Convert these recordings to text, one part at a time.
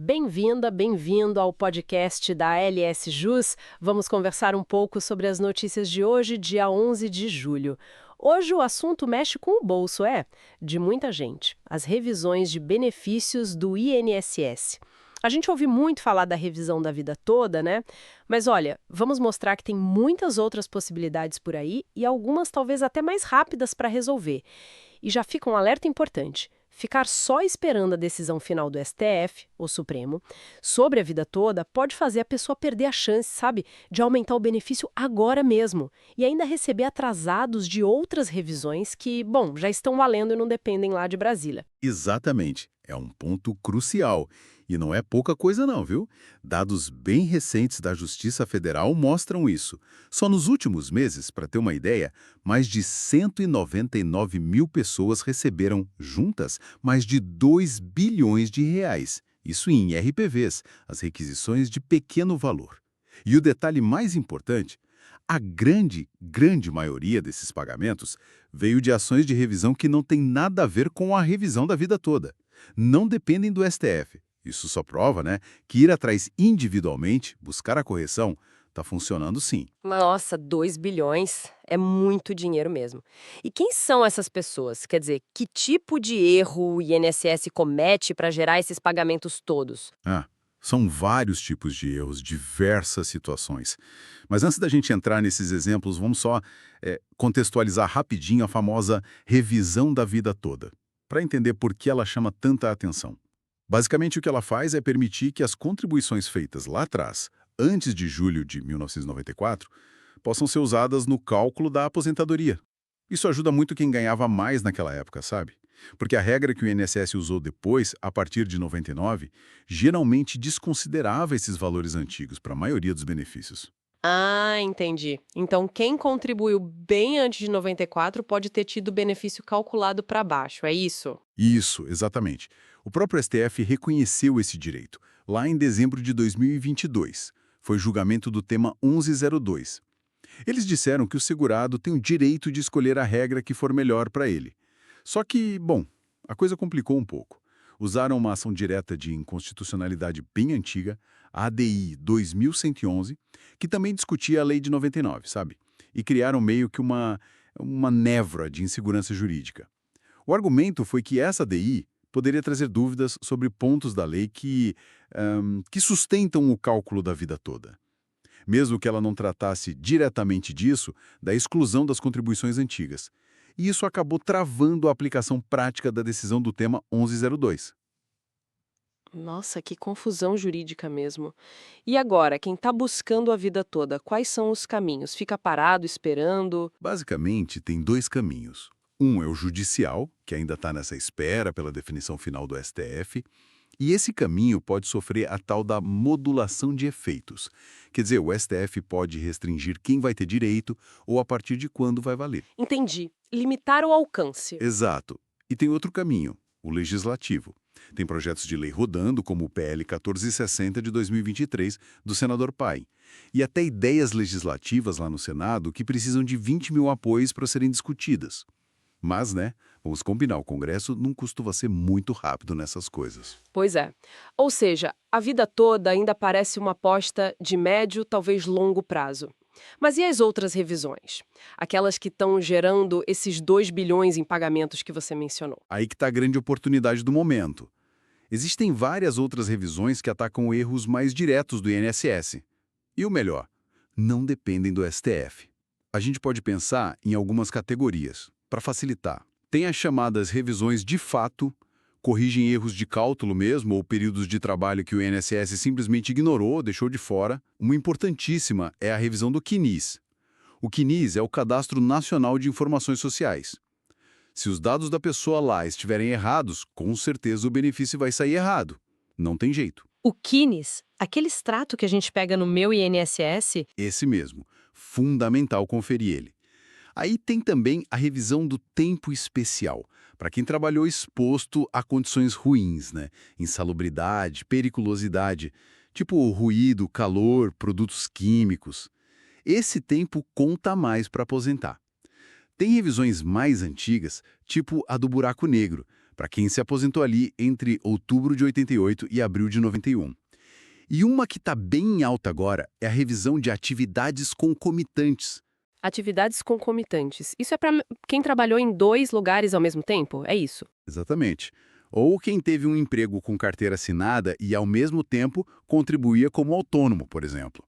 Bem-vinda, bem-vindo ao podcast da LS Jus. Vamos conversar um pouco sobre as notícias de hoje, dia 11 de julho. Hoje o assunto mexe com o bolso, de muita gente. As revisões de benefícios do INSS. A gente ouve muito falar da revisão da vida toda, né? Mas olha, vamos mostrar que tem muitas outras possibilidades por aí e algumas talvez até mais rápidas para resolver. E já fica um alerta importante. Ficar só esperando a decisão final do STF, o Supremo, sobre a vida toda pode fazer a pessoa perder a chance, sabe, de aumentar o benefício agora mesmo e ainda receber atrasados de outras revisões que, bom, já estão valendo e não dependem lá de Brasília. Exatamente. É um ponto crucial. E não é pouca coisa não, viu? Dados bem recentes da Justiça Federal mostram isso. Só nos últimos meses, para ter uma ideia, mais de 199 mil pessoas receberam, juntas, mais de 2 bilhões de reais. Isso em RPVs, as requisições de pequeno valor. E o detalhe mais importante, a grande maioria desses pagamentos veio de ações de revisão que não tem nada a ver com a revisão da vida toda. Não dependem do STF. Isso só prova, né, que ir atrás individualmente, buscar a correção, está funcionando sim. Nossa, 2 bilhões é muito dinheiro mesmo. E quem são essas pessoas? Quer dizer, que tipo de erro o INSS comete para gerar esses pagamentos todos? Ah, são vários tipos de erros, diversas situações. Mas antes da gente entrar nesses exemplos, vamos só contextualizar rapidinho a famosa revisão da vida toda, para entender por que ela chama tanta atenção. Basicamente, o que ela faz é permitir que as contribuições feitas lá atrás, antes de julho de 1994, possam ser usadas no cálculo da aposentadoria. Isso ajuda muito quem ganhava mais naquela época, sabe? Porque a regra que o INSS usou depois, a partir de 99, geralmente desconsiderava esses valores antigos para a maioria dos benefícios. Ah, entendi. Então, quem contribuiu bem antes de 94 pode ter tido benefício calculado para baixo, é isso? Isso, exatamente. O próprio STF reconheceu esse direito, lá em dezembro de 2022. Foi julgamento do tema 1102. Eles disseram que o segurado tem o direito de escolher a regra que for melhor para ele. Só que, bom, a coisa complicou um pouco. Usaram uma ação direta de inconstitucionalidade bem antiga, a ADI 2111, que também discutia a lei de 99, sabe? E criaram meio que uma névoa de insegurança jurídica. O argumento foi que essa ADI poderia trazer dúvidas sobre pontos da lei que sustentam o cálculo da vida toda. Mesmo que ela não tratasse diretamente disso, da exclusão das contribuições antigas. E isso acabou travando a aplicação prática da decisão do tema 1102. Nossa, que confusão jurídica mesmo. E agora, quem está buscando a vida toda, quais são os caminhos? Fica parado esperando? Basicamente, tem dois caminhos. Um é o judicial, que ainda está nessa espera pela definição final do STF, e esse caminho pode sofrer a tal da modulação de efeitos. Quer dizer, o STF pode restringir quem vai ter direito ou a partir de quando vai valer. Entendi. Limitar o alcance. Exato. E tem outro caminho, o legislativo. Tem projetos de lei rodando, como o PL 1460 de 2023, do senador Paim. E até ideias legislativas lá no Senado que precisam de 20 mil apoios para serem discutidas. Mas, né, vamos combinar, o Congresso não costuma ser muito rápido nessas coisas. Pois é. Ou seja, a vida toda ainda parece uma aposta de médio, talvez longo prazo. Mas e as outras revisões? Aquelas que estão gerando esses 2 bilhões em pagamentos que você mencionou. Aí que está a grande oportunidade do momento. Existem várias outras revisões que atacam erros mais diretos do INSS. E o melhor, não dependem do STF. A gente pode pensar em algumas categorias, para facilitar. Tem as chamadas revisões de fato, corrigem erros de cálculo mesmo ou períodos de trabalho que o INSS simplesmente ignorou, deixou de fora. Uma importantíssima é a revisão do CNIS. O CNIS é o Cadastro Nacional de Informações Sociais. Se os dados da pessoa lá estiverem errados, com certeza o benefício vai sair errado. Não tem jeito. O Kines, aquele extrato que a gente pega no meu INSS. Esse mesmo. Fundamental conferir ele. Aí tem também a revisão do tempo especial, para quem trabalhou exposto a condições ruins, né? Insalubridade, periculosidade, tipo ruído, calor, produtos químicos. Esse tempo conta mais para aposentar. Tem revisões mais antigas, tipo a do buraco negro, para quem se aposentou ali entre outubro de 88 e abril de 91. E uma que está bem em alta agora é a revisão de atividades concomitantes. Atividades concomitantes. Isso é para quem trabalhou em 2 lugares ao mesmo tempo? É isso? Exatamente. Ou quem teve um emprego com carteira assinada e, ao mesmo tempo, contribuía como autônomo, por exemplo.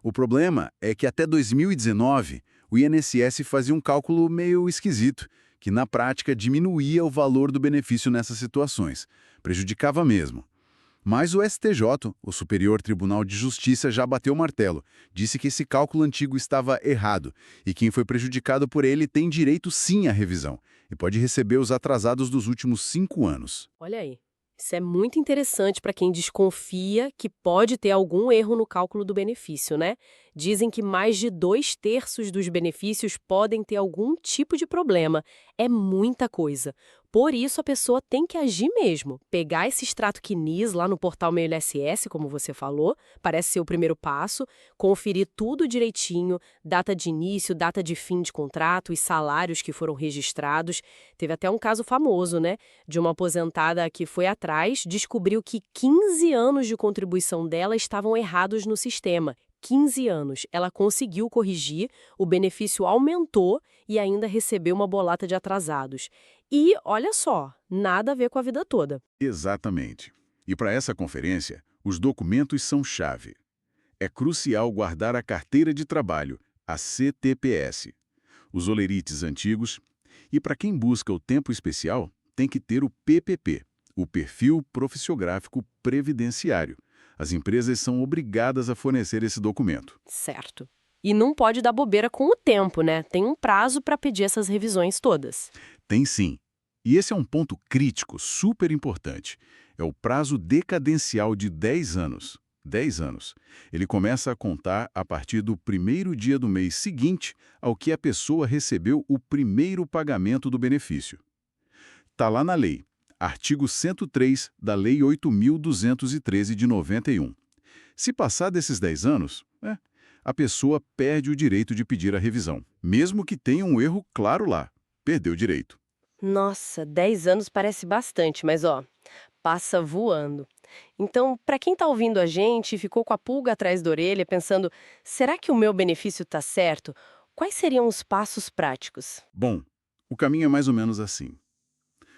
O problema é que até 2019, o INSS fazia um cálculo meio esquisito, que na prática diminuía o valor do benefício nessas situações. Prejudicava mesmo. Mas o STJ, o Superior Tribunal de Justiça, já bateu o martelo. Disse que esse cálculo antigo estava errado e quem foi prejudicado por ele tem direito sim à revisão e pode receber os atrasados dos últimos 5 anos. Olha aí. Isso é muito interessante para quem desconfia que pode ter algum erro no cálculo do benefício, né? Dizem que mais de 2/3 dos benefícios podem ter algum tipo de problema. É muita coisa. Por isso, a pessoa tem que agir mesmo. Pegar esse extrato QNIS lá no portal Meu INSS, como você falou, parece ser o primeiro passo, conferir tudo direitinho, data de início, data de fim de contrato, os salários que foram registrados. Teve até um caso famoso, né? De uma aposentada que foi atrás, descobriu que 15 anos de contribuição dela estavam errados no sistema. 15 anos. Ela conseguiu corrigir, o benefício aumentou e ainda recebeu uma bolata de atrasados. E, olha só, nada a ver com a vida toda. Exatamente. E para essa conferência, os documentos são chave. É crucial guardar a carteira de trabalho, a CTPS, os olerites antigos, e para quem busca o tempo especial, tem que ter o PPP, o Perfil Profissiográfico Previdenciário. As empresas são obrigadas a fornecer esse documento. Certo. E não pode dar bobeira com o tempo, né? Tem um prazo para pedir essas revisões todas. Tem sim. E esse é um ponto crítico, super importante. É o prazo decadencial de 10 anos. 10 anos. Ele começa a contar a partir do primeiro dia do mês seguinte ao que a pessoa recebeu o primeiro pagamento do benefício. Está lá na lei. Artigo 103 da Lei 8.213 de 91. Se passar desses 10 anos, a pessoa perde o direito de pedir a revisão, mesmo que tenha um erro claro lá. Perdeu o direito. Nossa, 10 anos parece bastante, mas passa voando. Então, para quem está ouvindo a gente e ficou com a pulga atrás da orelha pensando, será que o meu benefício está certo? Quais seriam os passos práticos? Bom, o caminho é mais ou menos assim.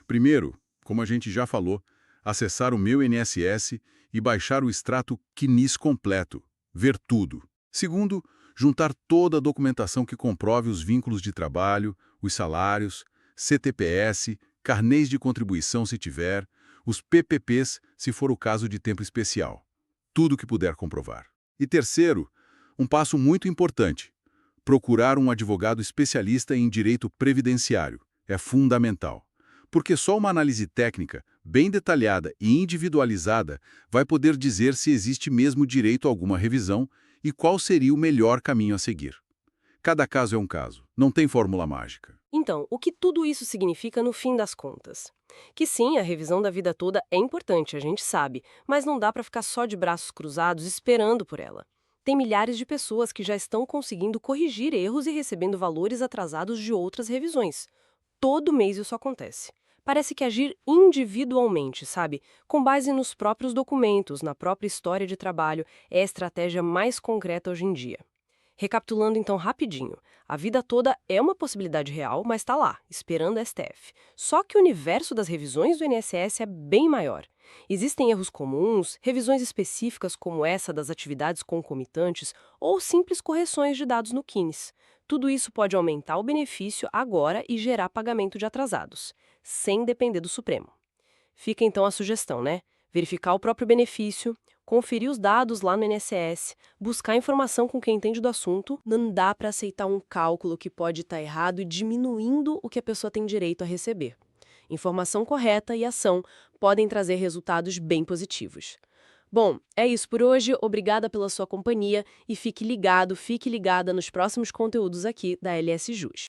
Primeiro, como a gente já falou, acessar o Meu INSS e baixar o extrato QNIS completo, ver tudo. Segundo, juntar toda a documentação que comprove os vínculos de trabalho, os salários, CTPS, carnês de contribuição se tiver, os PPPs se for o caso de tempo especial. Tudo que puder comprovar. E terceiro, um passo muito importante, procurar um advogado especialista em direito previdenciário. É fundamental. Porque só uma análise técnica, bem detalhada e individualizada, vai poder dizer se existe mesmo direito a alguma revisão e qual seria o melhor caminho a seguir. Cada caso é um caso, não tem fórmula mágica. Então, o que tudo isso significa no fim das contas? Que sim, a revisão da vida toda é importante, a gente sabe, mas não dá para ficar só de braços cruzados esperando por ela. Tem milhares de pessoas que já estão conseguindo corrigir erros e recebendo valores atrasados de outras revisões. Todo mês isso acontece. Parece que agir individualmente, sabe? Com base nos próprios documentos, na própria história de trabalho, é a estratégia mais concreta hoje em dia. Recapitulando então rapidinho, a vida toda é uma possibilidade real, mas está lá, esperando a STF. Só que o universo das revisões do INSS é bem maior. Existem erros comuns, revisões específicas como essa das atividades concomitantes ou simples correções de dados no QNIS. Tudo isso pode aumentar o benefício agora e gerar pagamento de atrasados, sem depender do Supremo. Fica então a sugestão, né? Verificar o próprio benefício, conferir os dados lá no INSS, buscar informação com quem entende do assunto. Não dá para aceitar um cálculo que pode estar errado e diminuindo o que a pessoa tem direito a receber. Informação correta e ação podem trazer resultados bem positivos. Bom, é isso por hoje. Obrigada pela sua companhia e fique ligado, fique ligada nos próximos conteúdos aqui da LS Jus.